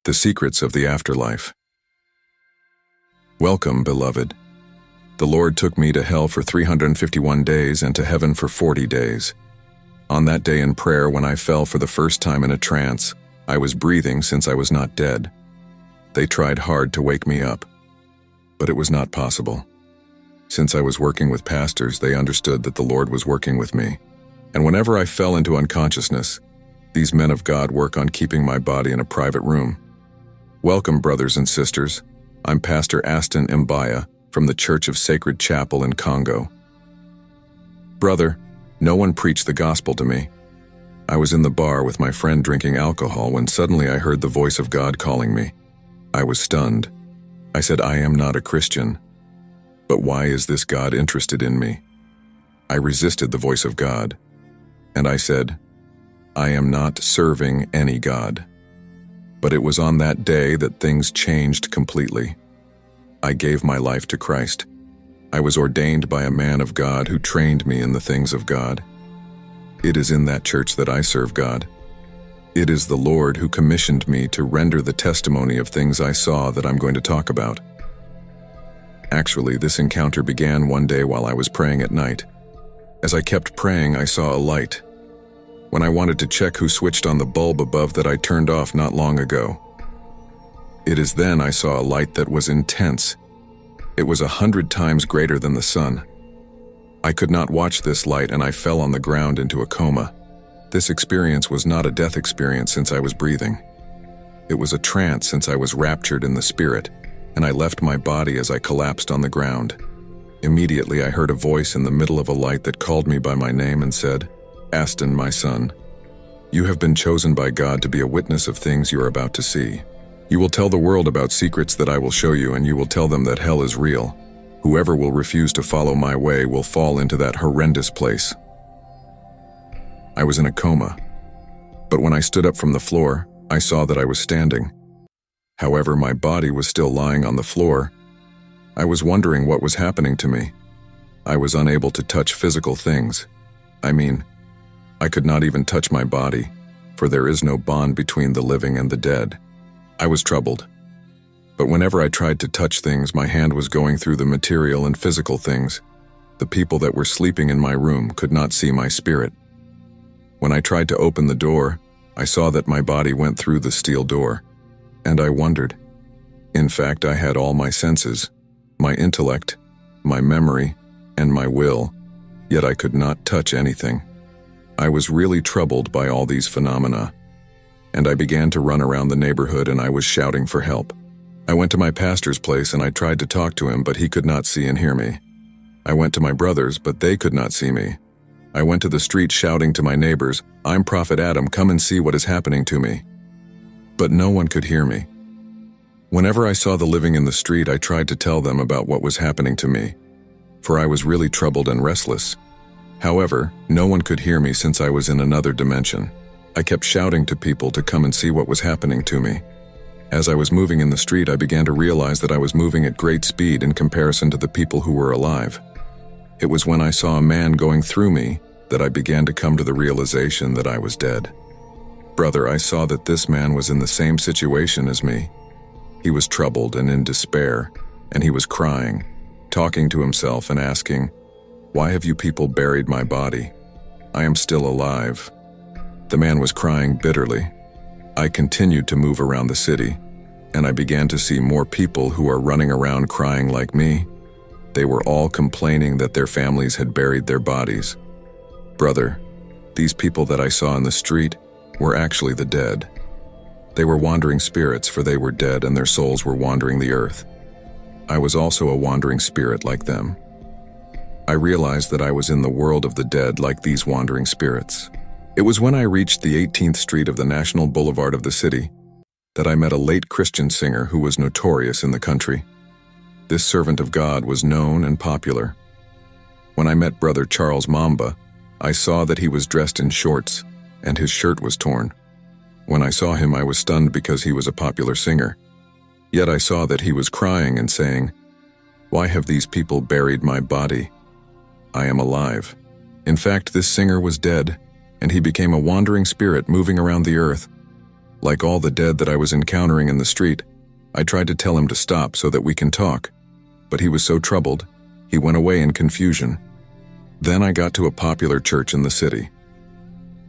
The secrets of the afterlife. Welcome, beloved. The Lord took me to hell for 351 days and to heaven for 40 days. On that day in prayer, when I fell for the first time in a trance, I was breathing since I was not dead. They tried hard to wake me up, but it was not possible. Since I was working with pastors, they understood that the Lord was working with me. And whenever I fell into unconsciousness, these men of God work on keeping my body in a private room. Welcome, brothers and sisters. I'm Pastor Aston Mbaya from the Church of Sacred Chapel in Congo. Brother, no one preached the gospel to me. I was in the bar with my friend drinking alcohol when suddenly I heard the voice of God calling me. I was stunned. I said, I am not a Christian. But why is this God interested in me? I resisted the voice of God, and I said, I am not serving any God. But it was on that day that things changed completely. I gave my life to Christ. I was ordained by a man of God who trained me in the things of God. It is in that church that I serve God. It is the Lord who commissioned me to render the testimony of things I saw that I'm going to talk about. Actually, this encounter began one day while I was praying at night. As I kept praying, I saw a light. When I wanted to check who switched on the bulb above that I turned off not long ago. It is then I saw a light that was intense. It was 100 times greater than the sun. I could not watch this light and I fell on the ground into a coma. This experience was not a death experience since I was breathing. It was a trance since I was raptured in the spirit, and I left my body as I collapsed on the ground. Immediately I heard a voice in the middle of a light that called me by my name and said, Aston, my son, you have been chosen by God to be a witness of things you are about to see. You will tell the world about secrets that I will show you, and you will tell them that hell is real. Whoever will refuse to follow my way will fall into that horrendous place. I was in a coma, but when I stood up from the floor, I saw that I was standing. However, my body was still lying on the floor. I was wondering what was happening to me. I was unable to touch physical things. I could not even touch my body, for there is no bond between the living and the dead. I was troubled. But whenever I tried to touch things, my hand was going through the material and physical things. The people that were sleeping in my room could not see my spirit. When I tried to open the door, I saw that my body went through the steel door, and I wondered. In fact, I had all my senses, my intellect, my memory, and my will, yet I could not touch anything. I was really troubled by all these phenomena, and I began to run around the neighborhood and I was shouting for help. I went to my pastor's place and I tried to talk to him, but he could not see and hear me. I went to my brothers, but they could not see me. I went to the street shouting to my neighbors, I'm Prophet Adam, come and see what is happening to me. But no one could hear me. Whenever I saw the living in the street, I tried to tell them about what was happening to me, for I was really troubled and restless. However, no one could hear me since I was in another dimension. I kept shouting to people to come and see what was happening to me. As I was moving in the street, I began to realize that I was moving at great speed in comparison to the people who were alive. It was when I saw a man going through me that I began to come to the realization that I was dead. Brother, I saw that this man was in the same situation as me. He was troubled and in despair, and he was crying, talking to himself and asking, why have you people buried my body? I am still alive. The man was crying bitterly. I continued to move around the city, and I began to see more people who are running around crying like me. They were all complaining that their families had buried their bodies. Brother, these people that I saw in the street were actually the dead. They were wandering spirits, for they were dead and their souls were wandering the earth. I was also a wandering spirit like them. I realized that I was in the world of the dead like these wandering spirits. It was when I reached the 18th Street of the National Boulevard of the city that I met a late Christian singer who was notorious in the country. This servant of God was known and popular. When I met Brother Charles Mamba, I saw that he was dressed in shorts and his shirt was torn. When I saw him, I was stunned because he was a popular singer. Yet I saw that he was crying and saying, why have these people buried my body? I am alive. In fact, this singer was dead, and he became a wandering spirit moving around the earth. Like all the dead that I was encountering in the street, I tried to tell him to stop so that we can talk, but he was so troubled, he went away in confusion. Then I got to a popular church in the city.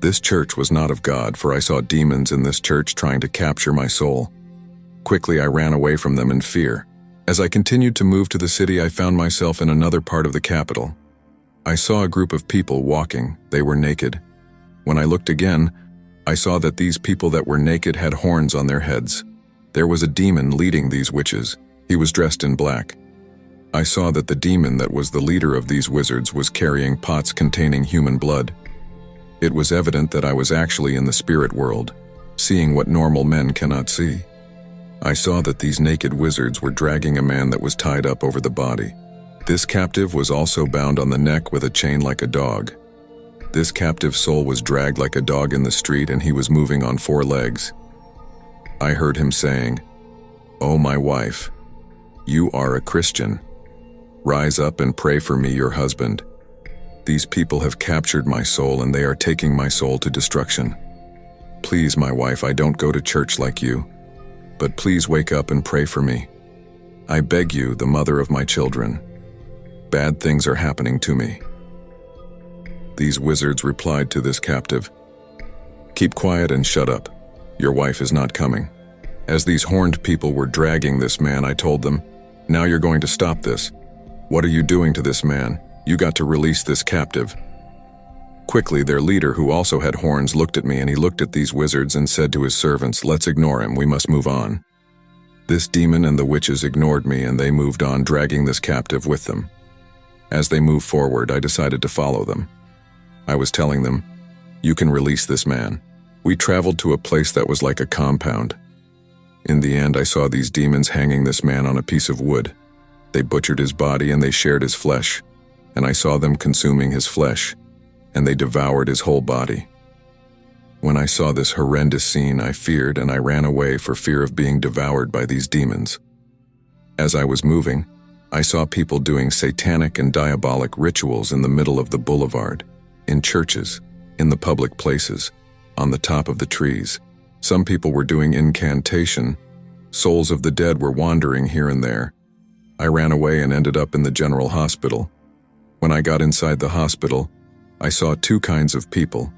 This church was not of God, for I saw demons in this church trying to capture my soul. Quickly I ran away from them in fear. As I continued to move to the city, I found myself in another part of the capital. I saw a group of people walking. They were naked. When I looked again, I saw that these people that were naked had horns on their heads. There was a demon leading these witches. He was dressed in black. I saw that the demon that was the leader of these wizards was carrying pots containing human blood. It was evident that I was actually in the spirit world, seeing what normal men cannot see. I saw that these naked wizards were dragging a man that was tied up over the body. This captive was also bound on the neck with a chain like a dog. This captive soul was dragged like a dog in the street, and he was moving on 4 legs. I heard him saying, "Oh, my wife, you are a Christian. Rise up and pray for me, your husband. These people have captured my soul and they are taking my soul to destruction. Please, my wife, I don't go to church like you, but please wake up and pray for me. I beg you, the mother of my children. Bad things are happening to me." These wizards replied to this captive, "Keep quiet and shut up. Your wife is not coming." As these horned people were dragging this man, I told them, "Now you're going to stop this. What are you doing to this man? You got to release this captive." Quickly, their leader, who also had horns, looked at me, and he looked at these wizards and said to his servants, "Let's ignore him, we must move on." This demon and the witches ignored me, and they moved on, dragging this captive with them. As they moved forward, I decided to follow them. I was telling them, "You can release this man." We traveled to a place that was like a compound. In the end, I saw these demons hanging this man on a piece of wood. They butchered his body and they shared his flesh, and I saw them consuming his flesh, and they devoured his whole body. When I saw this horrendous scene, I feared, and I ran away for fear of being devoured by these demons. As I was moving, I saw people doing satanic and diabolic rituals in the middle of the boulevard, in churches, in the public places, on the top of the trees. Some people were doing incantation. Souls of the dead were wandering here and there. I ran away and ended up in the general hospital. When I got inside the hospital, I saw 2 kinds of people.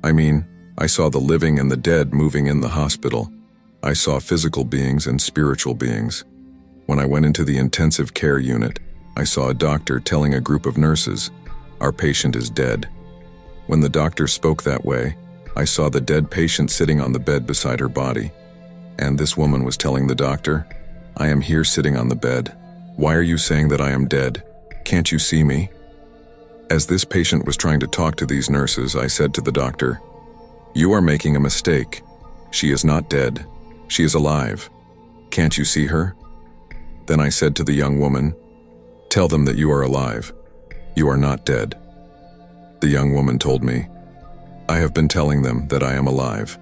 I saw the living and the dead moving in the hospital. I saw physical beings and spiritual beings. When I went into the intensive care unit, I saw a doctor telling a group of nurses, "Our patient is dead." When the doctor spoke that way, I saw the dead patient sitting on the bed beside her body. And this woman was telling the doctor, "I am here sitting on the bed. Why are you saying that I am dead? Can't you see me?" As this patient was trying to talk to these nurses, I said to the doctor, "You are making a mistake. She is not dead. She is alive. Can't you see her?" Then I said to the young woman, "Tell them that you are alive. You are not dead." The young woman told me, "I have been telling them that I am alive.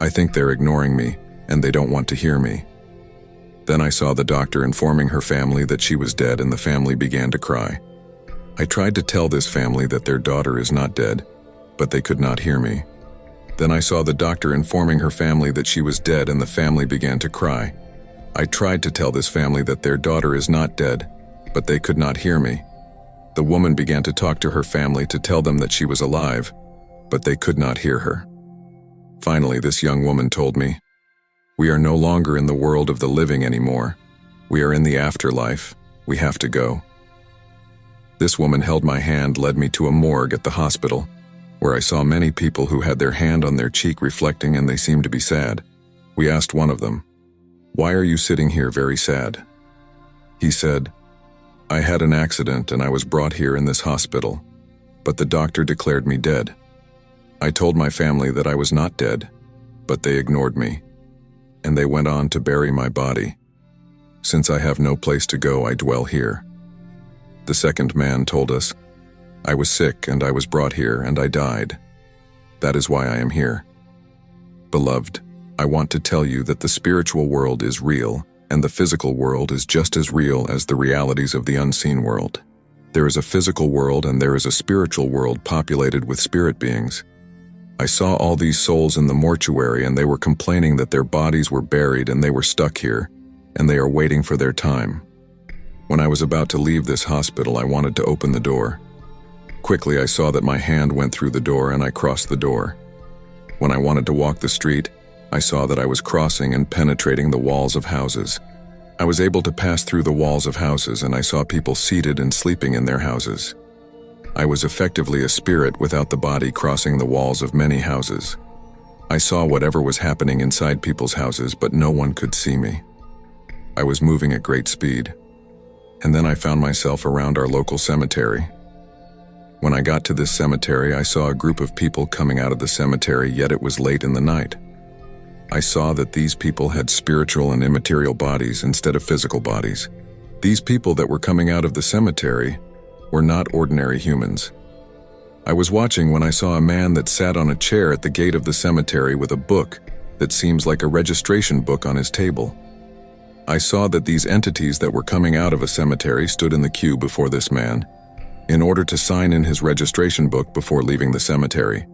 I think they're ignoring me, and they don't want to hear me." Then I saw the doctor informing her family that she was dead, and the family began to cry. I tried to tell this family that their daughter is not dead, but they could not hear me. Then I saw the doctor informing her family that she was dead, and the family began to cry. I tried to tell this family that their daughter is not dead, but they could not hear me. The woman began to talk to her family to tell them that she was alive, but they could not hear her. Finally, this young woman told me, "We are no longer in the world of the living anymore. We are in the afterlife. We have to go." This woman held my hand, led me to a morgue at the hospital, where I saw many people who had their hand on their cheek reflecting, and they seemed to be sad. We asked one of them, "Why are you sitting here very sad?" He said, "I had an accident and I was brought here in this hospital, but the doctor declared me dead. I told my family that I was not dead, but they ignored me, and they went on to bury my body. Since I have no place to go, I dwell here." The second man told us, "I was sick and I was brought here and I died. That is why I am here." Beloved, I want to tell you that the spiritual world is real, and the physical world is just as real as the realities of the unseen world. There is a physical world and there is a spiritual world populated with spirit beings. I saw all these souls in the mortuary, and they were complaining that their bodies were buried and they were stuck here, and they are waiting for their time. When I was about to leave this hospital, I wanted to open the door. Quickly, I saw that my hand went through the door and I crossed the door. When I wanted to walk the street, I saw that I was crossing and penetrating the walls of houses. I was able to pass through the walls of houses, and I saw people seated and sleeping in their houses. I was effectively a spirit without the body crossing the walls of many houses. I saw whatever was happening inside people's houses, but no one could see me. I was moving at great speed. And then I found myself around our local cemetery. When I got to this cemetery, I saw a group of people coming out of the cemetery, yet it was late in the night. I saw that these people had spiritual and immaterial bodies instead of physical bodies. These people that were coming out of the cemetery were not ordinary humans. I was watching when I saw a man that sat on a chair at the gate of the cemetery with a book that seems like a registration book on his table. I saw that these entities that were coming out of a cemetery stood in the queue before this man, in order to sign in his registration book before leaving the cemetery.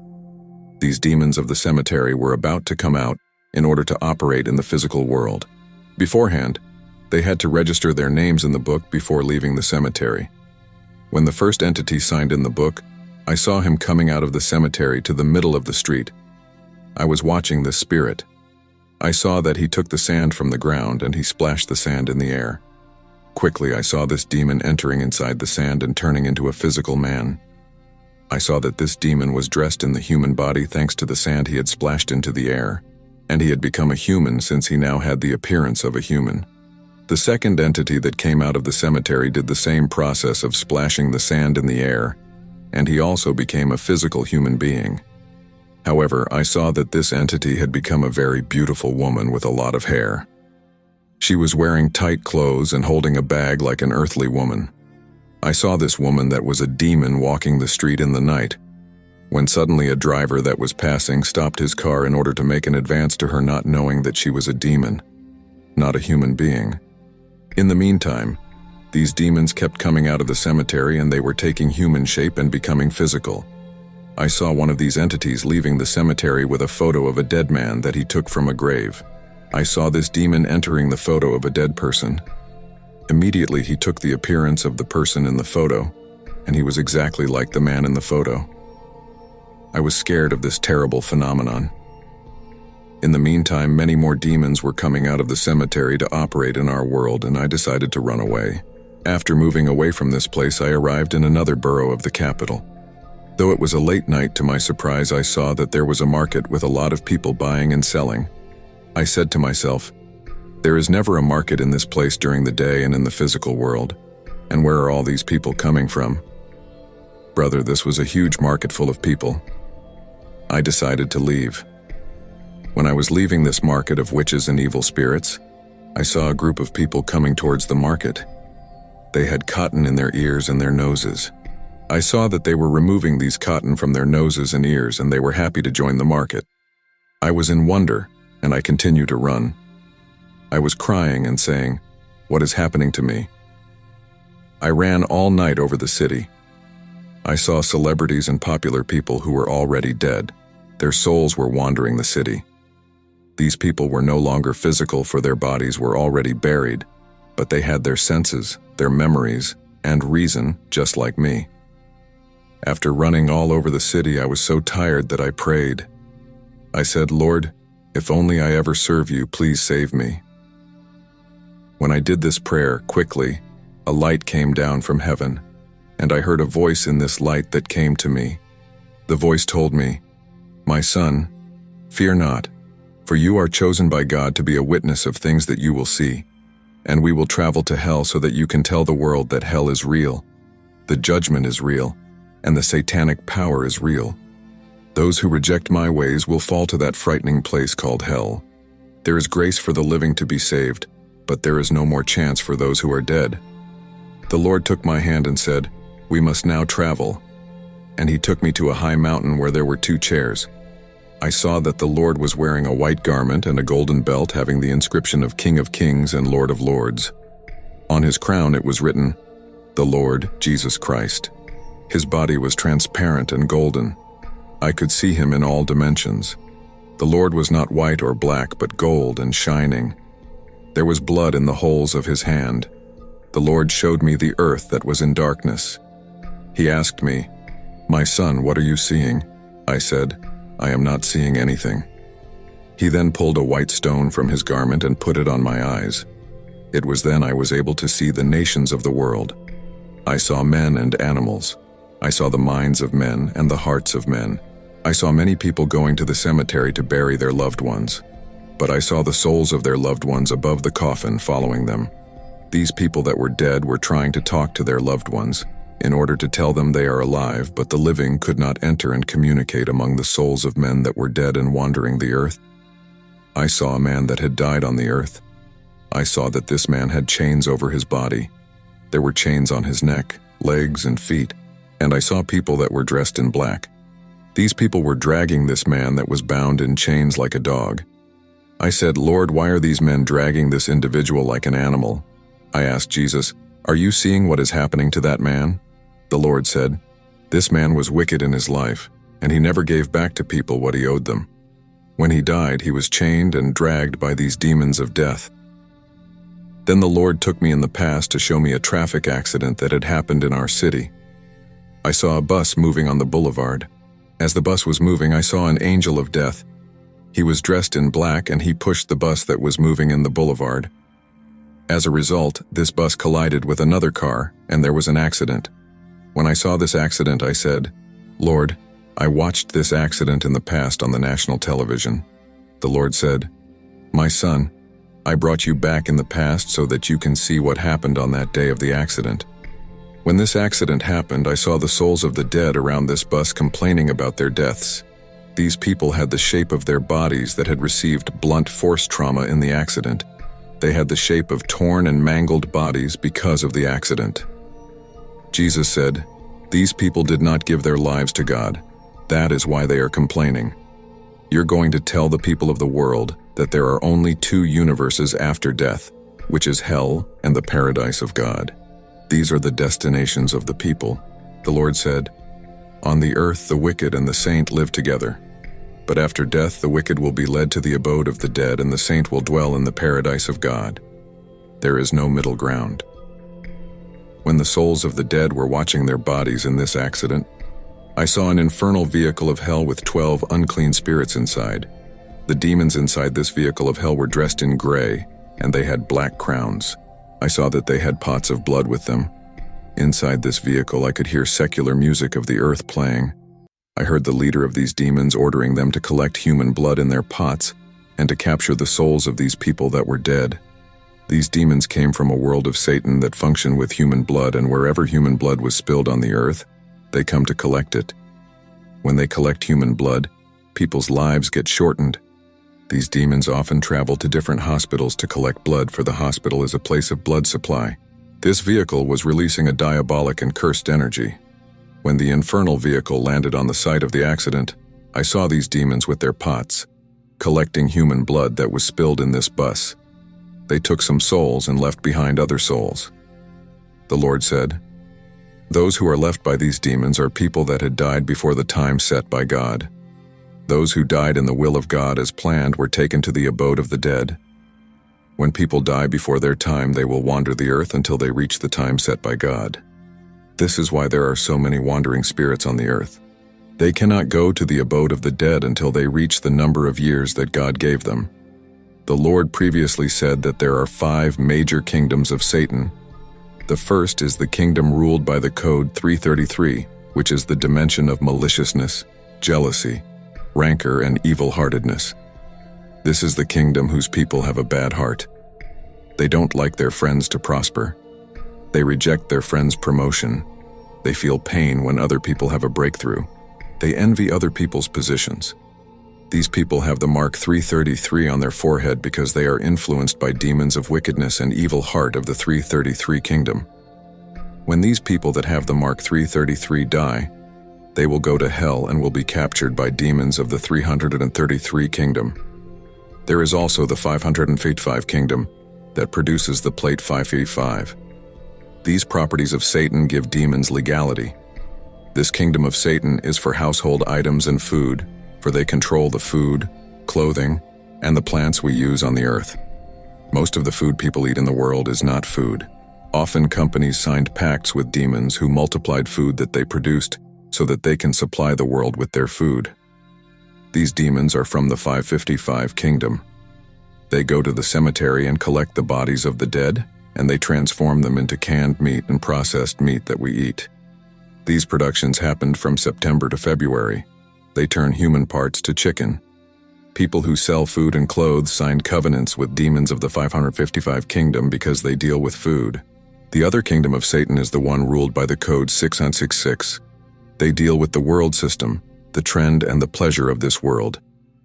These demons of the cemetery were about to come out in order to operate in the physical world. Beforehand, they had to register their names in the book before leaving the cemetery. When the first entity signed in the book, I saw him coming out of the cemetery to the middle of the street. I was watching this spirit. I saw that he took the sand from the ground and he splashed the sand in the air. Quickly, I saw this demon entering inside the sand and turning into a physical man. I saw that this demon was dressed in the human body thanks to the sand he had splashed into the air, and he had become a human since he now had the appearance of a human. The second entity that came out of the cemetery did the same process of splashing the sand in the air, and he also became a physical human being. However, I saw that this entity had become a very beautiful woman with a lot of hair. She was wearing tight clothes and holding a bag like an earthly woman. I saw this woman that was a demon walking the street in the night, when suddenly a driver that was passing stopped his car in order to make an advance to her, not knowing that she was a demon, not a human being. In the meantime, these demons kept coming out of the cemetery and they were taking human shape and becoming physical. I saw one of these entities leaving the cemetery with a photo of a dead man that he took from a grave. I saw this demon entering the photo of a dead person. Immediately he took the appearance of the person in the photo, and he was exactly like the man in the photo. I was scared of this terrible phenomenon. In the meantime, many more demons were coming out of the cemetery to operate in our world, and I decided to run away. After moving away from this place, I arrived in another borough of the capital. Though it was a late night, to my surprise, I saw that there was a market with a lot of people buying and selling. I said to myself, there is never a market in this place during the day and in the physical world. And where are all these people coming from? Brother, this was a huge market full of people. I decided to leave. When I was leaving this market of witches and evil spirits, I saw a group of people coming towards the market. They had cotton in their ears and their noses. I saw that they were removing these cotton from their noses and ears, and they were happy to join the market. I was in wonder, and I continued to run. I was crying and saying, "What is happening to me?" I ran all night over the city. I saw celebrities and popular people who were already dead. Their souls were wandering the city. These people were no longer physical, for their bodies were already buried, but they had their senses, their memories, and reason, just like me. After running all over the city, I was so tired that I prayed. I said, "Lord, if only I ever serve you, please save me." When I did this prayer, quickly, a light came down from heaven, and I heard a voice in this light that came to me. The voice told me, "My son, fear not, for you are chosen by God to be a witness of things that you will see, and we will travel to hell so that you can tell the world that hell is real, the judgment is real, and the satanic power is real. Those who reject my ways will fall to that frightening place called hell. There is grace for the living to be saved, but there is no more chance for those who are dead." The Lord took my hand and said, "We must now travel." And he took me to a high mountain where there were 2 chairs. I saw that the Lord was wearing a white garment and a golden belt having the inscription of King of Kings and Lord of Lords. On his crown it was written, "The Lord Jesus Christ." His body was transparent and golden. I could see him in all dimensions. The Lord was not white or black, but gold and shining. There was blood in the holes of his hand. The Lord showed me the earth that was in darkness. He asked me, "My son, what are you seeing?" I said, "I am not seeing anything." He then pulled a white stone from his garment and put it on my eyes. It was then I was able to see the nations of the world. I saw men and animals. I saw the minds of men and the hearts of men. I saw many people going to the cemetery to bury their loved ones. But I saw the souls of their loved ones above the coffin following them. These people that were dead were trying to talk to their loved ones in order to tell them they are alive, but the living could not enter and communicate among the souls of men that were dead and wandering the earth. I saw a man that had died on the earth. I saw that this man had chains over his body. There were chains on his neck, legs, and feet, and I saw people that were dressed in black. These people were dragging this man that was bound in chains like a dog. I said, "Lord, why are these men dragging this individual like an animal?" I asked Jesus, "Are you seeing what is happening to that man?" The Lord said, "This man was wicked in his life, and he never gave back to people what he owed them. When he died, he was chained and dragged by these demons of death." Then the Lord took me in the past to show me a traffic accident that had happened in our city. I saw a bus moving on the boulevard. As the bus was moving, I saw an angel of death. He was dressed in black and he pushed the bus that was moving in the boulevard. As a result, this bus collided with another car and there was an accident. When I saw this accident, I said, "Lord, I watched this accident in the past on the national television." The Lord said, "My son, I brought you back in the past so that you can see what happened on that day of the accident. When this accident happened, I saw the souls of the dead around this bus complaining about their deaths. These people had the shape of their bodies that had received blunt force trauma in the accident. They had the shape of torn and mangled bodies because of the accident." Jesus said, "These people did not give their lives to God. That is why they are complaining. You're going to tell the people of the world that there are only two universes after death, which is hell and the paradise of God. These are the destinations of the people." The Lord said, "On the earth the wicked and the saint live together. But after death the wicked will be led to the abode of the dead and the saint will dwell in the paradise of God. There is no middle ground." When the souls of the dead were watching their bodies in this accident, I saw an infernal vehicle of hell with 12 unclean spirits inside. The demons inside this vehicle of hell were dressed in gray, and they had black crowns. I saw that they had pots of blood with them. Inside this vehicle, I could hear secular music of the earth playing. I heard the leader of these demons ordering them to collect human blood in their pots and to capture the souls of these people that were dead. These demons came from a world of Satan that functioned with human blood, and wherever human blood was spilled on the earth, they come to collect it. When they collect human blood, people's lives get shortened. These demons often travel to different hospitals to collect blood, for the hospital is a place of blood supply. This vehicle was releasing a diabolic and cursed energy. When the infernal vehicle landed on the site of the accident, I saw these demons with their pots, collecting human blood that was spilled in this bus. They took some souls and left behind other souls. The Lord said, "Those who are left by these demons are people that had died before the time set by God. Those who died in the will of God as planned were taken to the abode of the dead. When people die before their time, they will wander the earth until they reach the time set by God. This is why there are so many wandering spirits on the earth. They cannot go to the abode of the dead until they reach the number of years that God gave them. The Lord previously said that there are 5 major kingdoms of Satan. The first is the kingdom ruled by the code 333, which is the dimension of maliciousness, jealousy, rancor, and evil-heartedness. This is the kingdom whose people have a bad heart. They don't like their friends to prosper. They reject their friends' promotion. They feel pain when other people have a breakthrough. They envy other people's positions. These people have the mark 333 on their forehead because they are influenced by demons of wickedness and evil heart of the 333 kingdom. When these people that have the mark 333 die, they will go to hell and will be captured by demons of the 333 kingdom. There is also the 555 kingdom that produces the plate 585. These properties of Satan give demons legality. This kingdom of Satan is for household items and food, for they control the food, clothing, and the plants we use on the earth. Most of the food people eat in the world is not food. Often companies signed pacts with demons who multiplied food that they produced so that they can supply the world with their food. These demons are from the 555 kingdom. They go to the cemetery and collect the bodies of the dead, and they transform them into canned meat and processed meat that we eat. These productions happened from September to February. They turn human parts to chicken. People who sell food and clothes signed covenants with demons of the 555 kingdom because they deal with food. The other kingdom of Satan is the one ruled by the code 666. They deal with the world system, the trend and the pleasure of this world.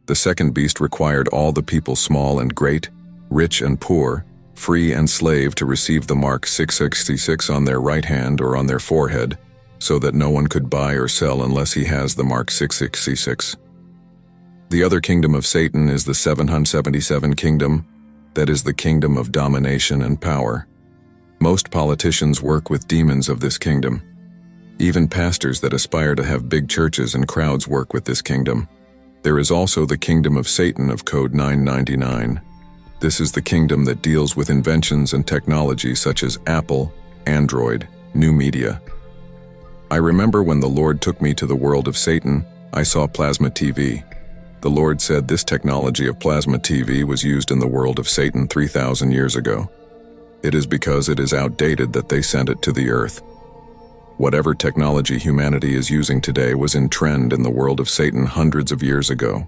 The second beast required all the people, small and great, rich and poor, free and slave, to receive the mark 666 on their right hand or on their forehead, so that no one could buy or sell unless he has the mark 666. The other kingdom of Satan is the 777 kingdom, that is the kingdom of domination and power. Most politicians work with demons of this kingdom. Even pastors that aspire to have big churches and crowds work with this kingdom. There is also the kingdom of Satan of code 999. This is the kingdom that deals with inventions and technology such as Apple, Android, new media. I remember when the Lord took me to the world of Satan, I saw plasma TV. The Lord said this technology of plasma TV was used in the world of Satan 3,000 years ago. It is because it is outdated that they sent it to the earth. Whatever technology humanity is using today was in trend in the world of Satan hundreds of years ago.